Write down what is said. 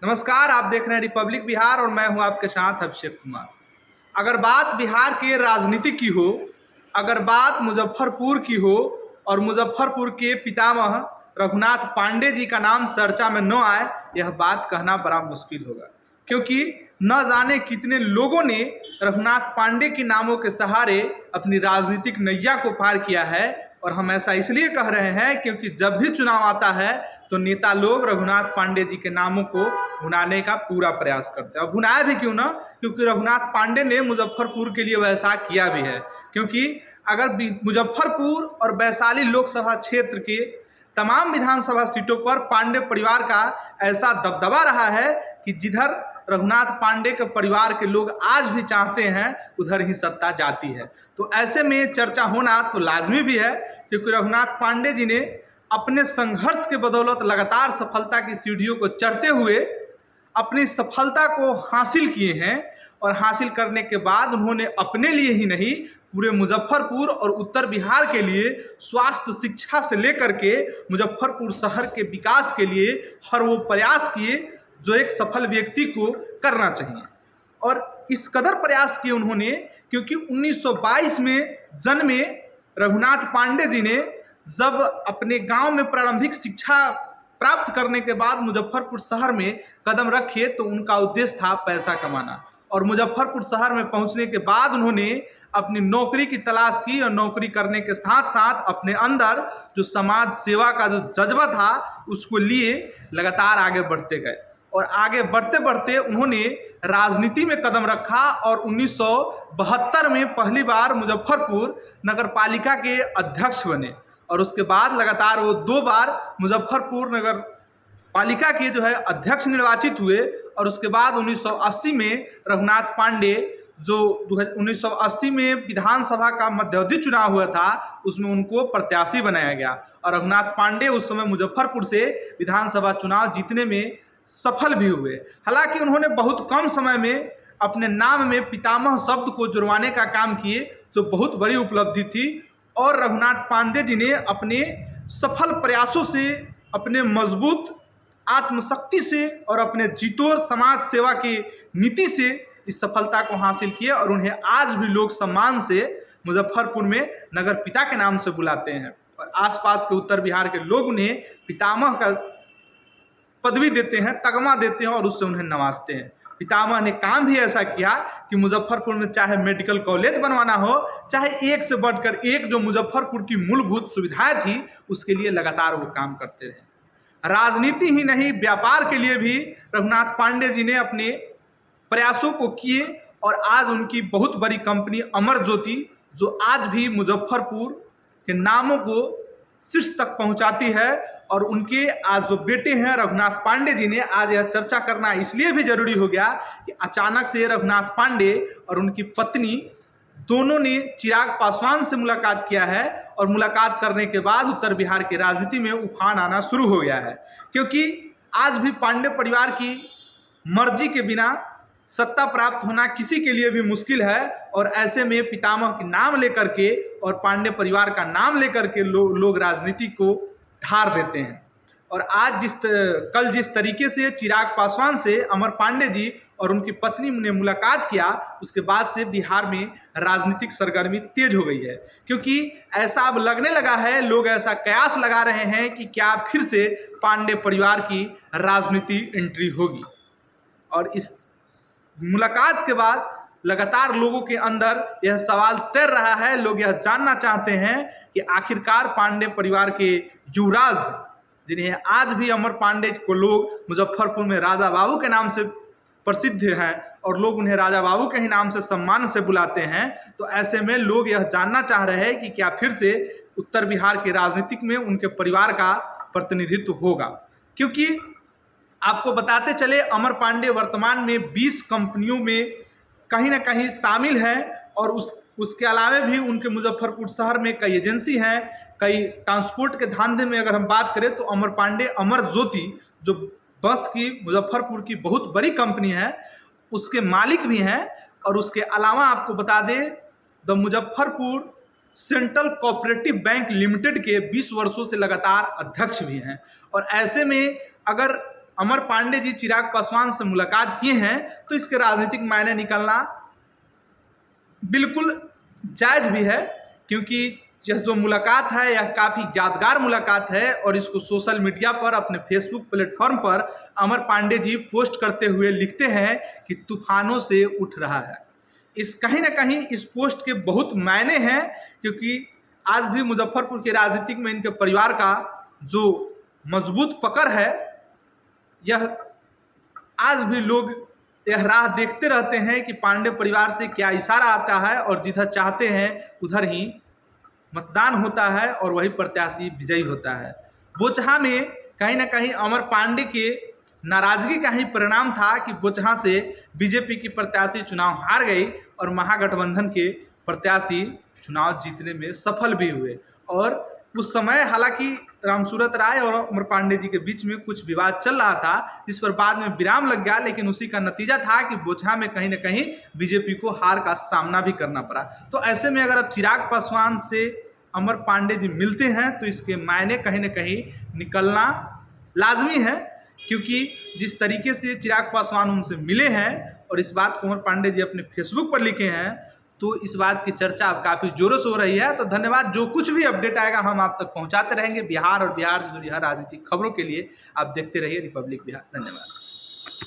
नमस्कार, आप देख रहे हैं रिपब्लिक बिहार और मैं हूं आपके साथ अभिषेक कुमार। अगर बात बिहार के राजनीति की हो, अगर बात मुजफ्फरपुर की हो और मुजफ्फरपुर के पितामह रघुनाथ पांडे जी का नाम चर्चा में न आए, यह बात कहना बड़ा मुश्किल होगा। क्योंकि न जाने कितने लोगों ने रघुनाथ पांडे के नामों के सहारे अपनी राजनीतिक नैया को पार किया है। और हम ऐसा इसलिए कह रहे हैं क्योंकि जब भी चुनाव आता है तो नेता लोग रघुनाथ पांडे जी के नामों को भुनाने का पूरा प्रयास करते हैं। और भुनाया भी क्यों ना, क्योंकि रघुनाथ पांडे ने मुजफ्फरपुर के लिए वैसा किया भी है। क्योंकि अगर मुजफ्फरपुर और वैशाली लोकसभा क्षेत्र के तमाम विधानसभा सीटों पर पांडे परिवार का ऐसा दबदबा रहा है कि जिधर रघुनाथ पांडे के परिवार के लोग आज भी चाहते हैं उधर ही सत्ता जाती है। तो ऐसे में चर्चा होना तो लाजमी भी है, क्योंकि रघुनाथ पांडे जी ने अपने संघर्ष के बदौलत लगातार सफलता की सीढ़ियों को चढ़ते हुए अपनी सफलता को हासिल किए हैं। और हासिल करने के बाद उन्होंने अपने लिए ही नहीं, पूरे मुजफ्फरपुर और उत्तर बिहार के लिए स्वास्थ्य शिक्षा से लेकर के मुजफ्फरपुर शहर के विकास के लिए हर वो प्रयास किए जो एक सफल व्यक्ति को करना चाहिए। और इस कदर प्रयास किए उन्होंने, क्योंकि 1922 में जन्मे रघुनाथ पांडे जी ने जब अपने गांव में प्रारंभिक शिक्षा प्राप्त करने के बाद मुजफ्फरपुर शहर में कदम रखे तो उनका उद्देश्य था पैसा कमाना। और मुजफ्फरपुर शहर में पहुंचने के बाद उन्होंने अपनी नौकरी की तलाश की और नौकरी करने के साथ साथ अपने अंदर जो समाज सेवा का जो जज्बा था उसको लिए लगातार आगे बढ़ते गए। और आगे बढ़ते बढ़ते उन्होंने राजनीति में कदम रखा और 1972 में पहली बार मुजफ्फरपुर नगर पालिका के अध्यक्ष बने। और उसके बाद लगातार वो 2 बार मुजफ्फरपुर नगर पालिका के अध्यक्ष निर्वाचित हुए। और उसके बाद 1980 में रघुनाथ पांडे जो 1980 में विधानसभा का मध्यावधि चुनाव हुआ था उसमें उनको प्रत्याशी बनाया गया। और रघुनाथ पांडे उस समय मुजफ्फरपुर से विधानसभा चुनाव जीतने में सफल भी हुए। हालांकि उन्होंने बहुत कम समय में अपने नाम में पितामह शब्द को जुड़वाने का काम किए, जो बहुत बड़ी उपलब्धि थी। और रघुनाथ पांडे जी ने अपने सफल प्रयासों से, अपने मजबूत आत्मशक्ति से और अपने जीतोर समाज सेवा की नीति से इस सफलता को हासिल किए। और उन्हें आज भी लोग सम्मान से मुजफ्फरपुर में नगर पिता के नाम से बुलाते हैं। और आसपास के उत्तर बिहार के लोग उन्हें पितामह का पदवी देते हैं, तगमा देते हैं और उससे उन्हें नवाजते हैं। पितामह ने काम भी ऐसा किया कि मुजफ्फरपुर में चाहे मेडिकल कॉलेज बनवाना हो, चाहे एक से बढ़कर एक जो मुजफ्फरपुर की मूलभूत सुविधाएं थी उसके लिए लगातार वो काम करते रहे। राजनीति ही नहीं, व्यापार के लिए भी रघुनाथ पांडे जी ने अपने प्रयासों को किए। और आज उनकी बहुत बड़ी कंपनी अमर ज्योति, जो आज भी मुजफ्फरपुर के नामों को शीर्ष तक पहुंचाती है। और उनके आज जो बेटे हैं रघुनाथ पांडे जी ने, आज यह चर्चा करना इसलिए भी जरूरी हो गया कि अचानक से रघुनाथ पांडे और उनकी पत्नी दोनों ने चिराग पासवान से मुलाकात किया है। और मुलाकात करने के बाद उत्तर बिहार की राजनीति में उफान आना शुरू हो गया है। क्योंकि आज भी पांडे परिवार की मर्जी के बिना सत्ता प्राप्त होना किसी के लिए भी मुश्किल है। और ऐसे में पितामह के नाम लेकर के और पांडे परिवार का नाम लेकर के लोग राजनीति को धार देते हैं। और आज कल जिस तरीके से चिराग पासवान से अमर पांडे जी और उनकी पत्नी ने मुलाकात किया, उसके बाद से बिहार में राजनीतिक सरगर्मी तेज हो गई है। क्योंकि ऐसा अब लगने लगा है, लोग ऐसा कयास लगा रहे हैं कि क्या फिर से पांडे परिवार की राजनीति एंट्री होगी। और इस मुलाकात के बाद लगातार लोगों के अंदर यह सवाल तैर रहा है, लोग यह जानना चाहते हैं कि आखिरकार पांडे परिवार के युवराज, जिन्हें आज भी अमर पांडे को लोग मुजफ्फरपुर में राजा बाबू के नाम से प्रसिद्ध हैं और लोग उन्हें राजा बाबू के ही नाम से सम्मान से बुलाते हैं, तो ऐसे में लोग यह जानना चाह रहे हैं कि क्या फिर से उत्तर बिहार के राजनीतिक में उनके परिवार का प्रतिनिधित्व होगा। क्योंकि आपको बताते चले, अमर पांडे वर्तमान में 20 कंपनियों में कहीं ना कहीं शामिल हैं। और उसके अलावा भी उनके मुजफ्फरपुर शहर में कई एजेंसी हैं, कई ट्रांसपोर्ट के धंधे में अगर हम बात करें तो अमर पांडे अमर ज्योति जो बस की मुजफ्फरपुर की बहुत बड़ी कंपनी है उसके मालिक भी हैं। और उसके अलावा आपको बता दें, the Muzaffarpur central cooperative bank limited के 20 वर्षों से लगातार अध्यक्ष भी हैं। और ऐसे में अगर अमर पांडे जी चिराग पासवान से मुलाकात किए हैं तो इसके राजनीतिक मायने निकलना बिल्कुल जायज भी है, क्योंकि यह जो मुलाकात है यह काफ़ी यादगार मुलाकात है और इसको सोशल मीडिया पर अपने फेसबुक प्लेटफॉर्म पर अमर पांडे जी पोस्ट करते हुए लिखते हैं कि तूफानों से उठ रहा है। इस कहीं ना कहीं इस पोस्ट के बहुत मायने हैं, क्योंकि आज भी मुजफ्फरपुर के राजनीतिक में इनके परिवार का जो मजबूत पकड़ है, यह आज भी लोग यह राह देखते रहते हैं कि पांडे परिवार से क्या इशारा आता है और जिधर चाहते हैं उधर ही मतदान होता है और वही प्रत्याशी विजयी होता है। बोचहा में कहीं ना कहीं अमर पांडे के नाराजगी का ही परिणाम था कि बोचहा से बीजेपी की प्रत्याशी चुनाव हार गई और महागठबंधन के प्रत्याशी चुनाव जीतने में सफल भी हुए। और उस समय हालांकि रामसूरत राय और अमर पांडे जी के बीच में कुछ विवाद चल रहा था, जिस पर बाद में विराम लग गया, लेकिन उसी का नतीजा था कि बोचहा में कहीं ना कहीं बीजेपी को हार का सामना भी करना पड़ा। तो ऐसे में अगर अब चिराग पासवान से अमर पांडे जी मिलते हैं तो इसके मायने कहीं ना कहीं निकलना लाजमी है, क्योंकि जिस तरीके से चिराग पासवान उनसे मिले हैं और इस बात को अमर पांडे जी अपने फेसबुक पर लिखे हैं, तो इस बात की चर्चा अब काफ़ी जोरों से हो रही है। तो धन्यवाद, जो कुछ भी अपडेट आएगा हम आप तक पहुंचाते रहेंगे। बिहार और बिहार से जुड़ी हर राजनीतिक खबरों के लिए आप देखते रहिए रिपब्लिक बिहार। धन्यवाद।